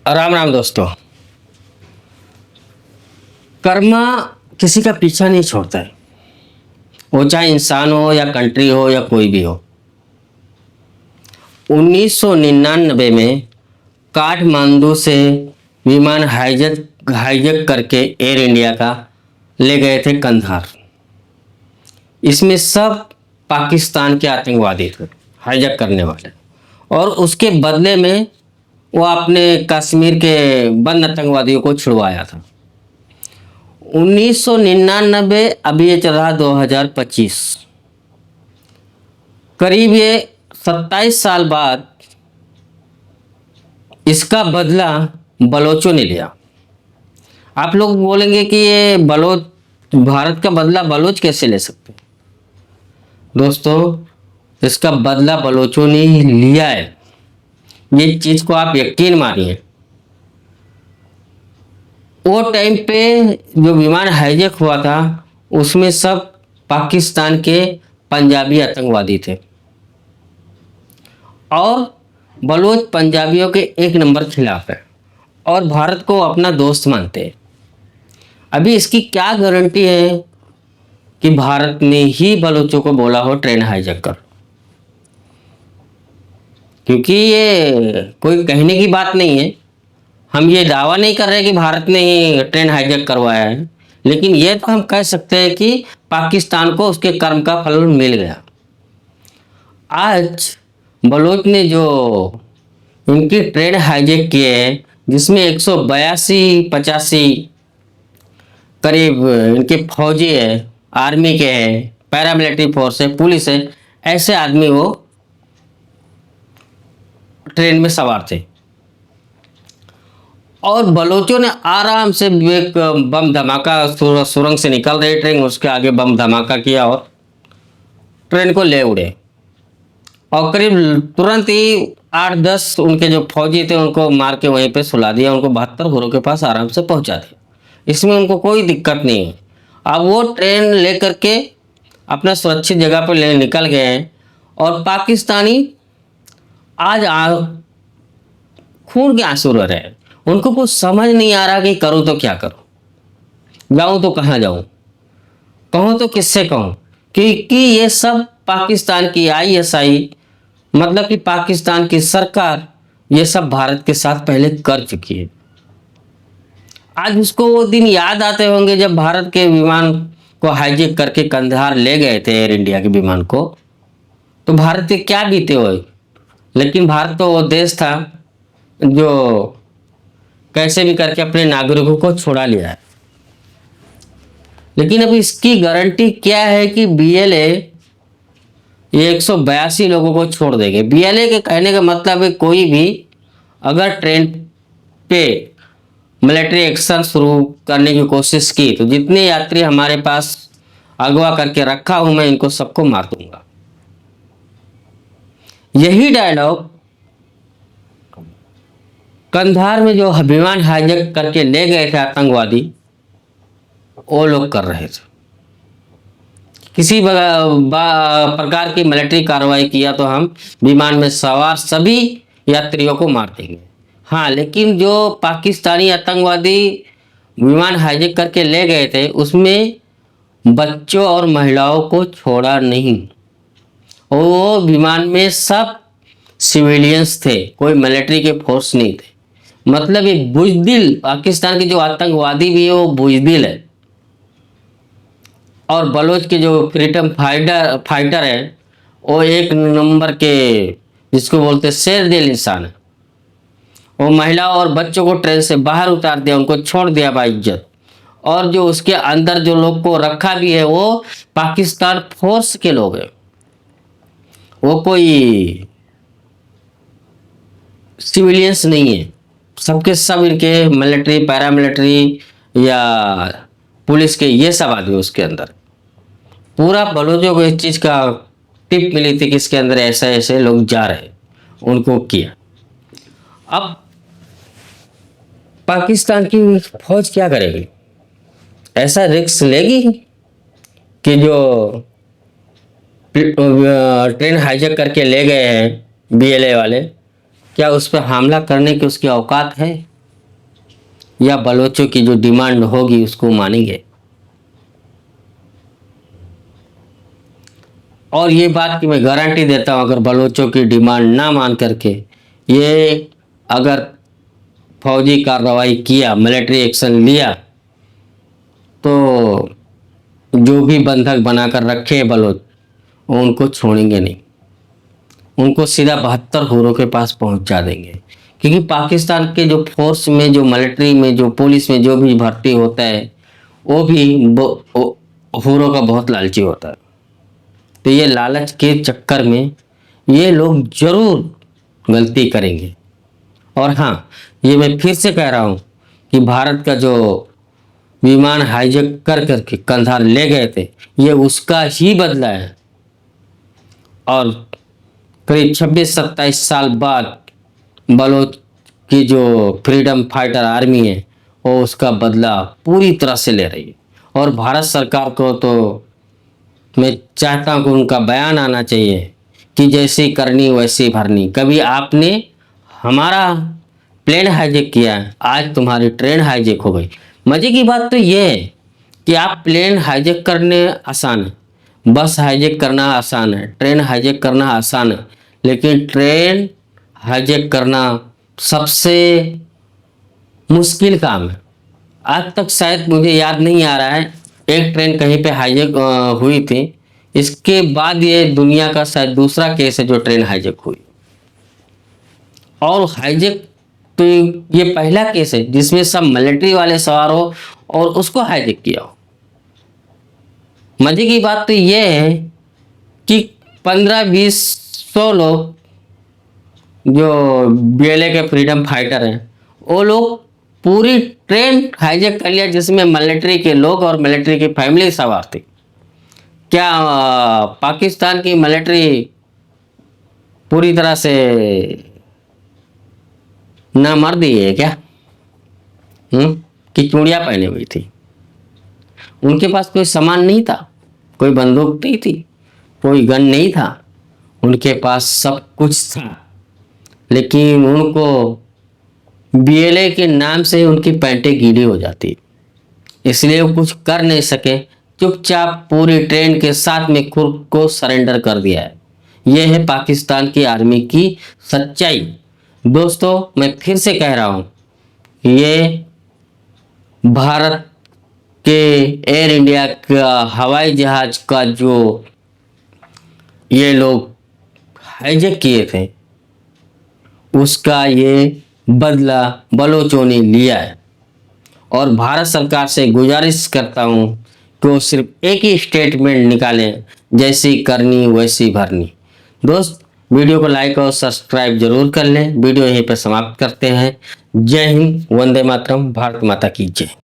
राम राम दोस्तों। कर्मा किसी का पीछा नहीं छोड़ता है, वो चाहे इंसान हो या कंट्री हो या कोई भी हो। 1999 में काठमांडू से विमान हाईजैक करके एयर इंडिया का ले गए थे कंधार। इसमें सब पाकिस्तान के आतंकवादी थे, हाईजैक करने वाले। और उसके बदले में वो अपने कश्मीर के बंद आतंकवादियों को छुड़वाया था। 1999, अभी ये चल रहा 2025, करीब ये 27 साल बाद इसका बदला बलोचों ने लिया। आप लोग बोलेंगे कि ये भारत का बदला बलोच कैसे ले सकते? दोस्तों, इसका बदला बलोचों ने लिया है, ये चीज को आप यकीन मानिए। वो टाइम पे जो विमान हाईजैक हुआ था उसमें सब पाकिस्तान के पंजाबी आतंकवादी थे और बलोच पंजाबियों के एक नंबर खिलाफ है और भारत को अपना दोस्त मानते हैं। अभी इसकी क्या गारंटी है कि भारत ने ही बलोचों को बोला हो ट्रेन हाईजैक कर? क्योंकि ये कोई कहने की बात नहीं है। हम ये दावा नहीं कर रहे कि भारत ने ही ट्रेन हाईजैक करवाया है, लेकिन ये तो हम कह सकते हैं कि पाकिस्तान को उसके कर्म का फल मिल गया। आज बलोच ने जो उनकी ट्रेन हाईजैक की है, जिसमें 182-85 करीब इनके फौजी है, आर्मी के हैं, पैरामिलिट्री फोर्स है, पुलिस है, ऐसे आदमी वो ट्रेन में सवार थे। और बलोचों ने आराम से एक बम धमाका, सुरंग से निकल रही ट्रेन, उसके आगे बम धमाका किया और ट्रेन को ले उड़े। और करीब तुरंत ही 8-10 उनके जो फौजी थे उनको मार के वहीं पे सुला दिया, उनको 72 घोड़ों के पास आराम से पहुंचा दिया। इसमें उनको कोई दिक्कत नहीं है। अब वो ट्रेन ले करके अपना सुरक्षित जगह पर ले निकल गए हैं और पाकिस्तानी आज खून के आंसू रह रहे हैं। उनको कुछ समझ नहीं आ रहा कि करूँ तो क्या करूँ, जाऊँ तो कहाँ जाऊँ, कहूँ तो किससे कहूँ, क्योंकि ये सब पाकिस्तान की आईएसआई, मतलब कि पाकिस्तान की सरकार, ये सब भारत के साथ पहले कर चुकी है। आज उसको वो दिन याद आते होंगे जब भारत के विमान को हाईजैक करके कंधार ले गए थे, एयर इंडिया के विमान को। तो भारत के क्या बीते हुए। लेकिन भारत तो वो देश था जो कैसे भी करके अपने नागरिकों को छुड़ा लिया है। लेकिन अब इसकी गारंटी क्या है कि बीएलए ये 182 लोगों को छोड़ देंगे? बीएलए के कहने का मतलब है कोई भी अगर ट्रेन पे मिलिट्री एक्शन शुरू करने की कोशिश की तो जितने यात्री हमारे पास अगवा करके रखा हूं मैं, इनको सबको मार दूंगा। यही डायलॉग कंधार में जो विमान हाईजैक करके ले गए थे आतंकवादी, वो लोग कर रहे थे। किसी प्रकार की मिलिट्री कार्रवाई किया तो हम विमान में सवार सभी यात्रियों को मार देंगे। हाँ, लेकिन जो पाकिस्तानी आतंकवादी विमान हाईजैक करके ले गए थे उसमें बच्चों और महिलाओं को छोड़ा नहीं। वो विमान में सब सिविलियंस थे, कोई मिलिट्री के फोर्स नहीं थे। मतलब ये बुजदिल, पाकिस्तान के जो आतंकवादी भी है वो बुजदिल है। और बलोच के जो फ्रीडम फाइटर है वो एक नंबर के, जिसको बोलते शेर दिल इंसान है। वो महिलाओं और बच्चों को ट्रेन से बाहर उतार दिया, उनको छोड़ दिया बाइज्जत। और जो उसके अंदर जो लोग को रखा भी है वो पाकिस्तान फोर्स के लोग हैं, वो कोई सिविलियंस नहीं है। सबके सब इनके मिलिट्री, पैरामिलिट्री या पुलिस के ये सब आदमी उसके अंदर। पूरा बलोचों को इस चीज़ का टिप मिली थी कि इसके अंदर ऐसे ऐसे लोग जा रहे, उनको किया। अब पाकिस्तान की फौज क्या करेगी? ऐसा रिस्क लेगी कि जो ट्रेन हाईजैक करके ले गए हैं बीएलए वाले, क्या उस पर हमला करने की उसकी औकात है? या बलोचों की जो डिमांड होगी उसको मानेंगे। और ये बात की मैं गारंटी देता हूँ, अगर बलोचों की डिमांड ना मान करके ये अगर फौजी कार्रवाई किया, मिलिट्री एक्शन लिया, तो जो भी बंधक बनाकर रखे हैं बलोच, उनको छोड़ेंगे नहीं, उनको सीधा 72 हुरों के पास पहुंचा देंगे। क्योंकि पाकिस्तान के जो फोर्स में, जो मिलिट्री में, जो पुलिस में जो भी भर्ती होता है, वो भी हुरों का बहुत लालची होता है। तो ये लालच के चक्कर में ये लोग जरूर गलती करेंगे। और हाँ, ये मैं फिर से कह रहा हूँ कि भारत का जो विमान हाईजैक कर करके कंधार ले गए थे, ये उसका ही बदला है। और करीब 26-27 साल बाद बलोच की जो फ्रीडम फाइटर आर्मी है, वो उसका बदला पूरी तरह से ले रही है। और भारत सरकार को तो मैं चाहता हूँ कि उनका बयान आना चाहिए कि जैसी करनी वैसी भरनी। कभी आपने हमारा प्लेन हाईजैक किया है, आज तुम्हारी ट्रेन हाईजैक हो गई। मजे की बात तो ये है कि आप प्लेन हाईजैक करने आसान है, बस हाईजैक करना आसान है, ट्रेन हाईजैक करना आसान है, लेकिन ट्रेन हाईजैक करना सबसे मुश्किल काम है। आज तक शायद मुझे याद नहीं आ रहा है एक ट्रेन कहीं पे हाईजैक हुई थी। इसके बाद ये दुनिया का शायद दूसरा केस है जो ट्रेन हाईजैक हुई। और हाईजैक तो ये पहला केस है जिसमें सब मिलिट्री वाले सवार हो और उसको हाईजैक किया हो। मजे की बात तो ये है कि 15-20-100 लोग जो बीएलए के फ्रीडम फाइटर हैं, वो लोग पूरी ट्रेन हाईजैक कर लिया जिसमें मिलिट्री के लोग और मिलिट्री की फैमिली सवार थी। क्या पाकिस्तान की मिलिट्री पूरी तरह से नामर्दी है क्या? कि चूड़ियाँ पहने हुई थी? उनके पास कोई सामान नहीं था, कोई बंदूक नहीं थी, कोई गन नहीं था, उनके पास सब कुछ था, लेकिन उनको बीएलए के नाम से उनकी पैंटें गीली हो जाती, इसलिए वो कुछ कर नहीं सके। चुपचाप पूरी ट्रेन के साथ में खुद को सरेंडर कर दिया है। यह है पाकिस्तान की आर्मी की सच्चाई। दोस्तों, मैं फिर से कह रहा हूँ, ये भारत के एयर इंडिया का हवाई जहाज का जो ये लोग हाईजैक किए थे, उसका ये बदला बलोचों ने लिया है। और भारत सरकार से गुजारिश करता हूँ कि वो सिर्फ एक ही स्टेटमेंट निकालें, जैसी करनी वैसी भरनी। दोस्त, वीडियो को लाइक और सब्सक्राइब जरूर कर लें। वीडियो यहीं पर समाप्त करते हैं। जय हिंद, वंदे मातरम, भारत माता की जय।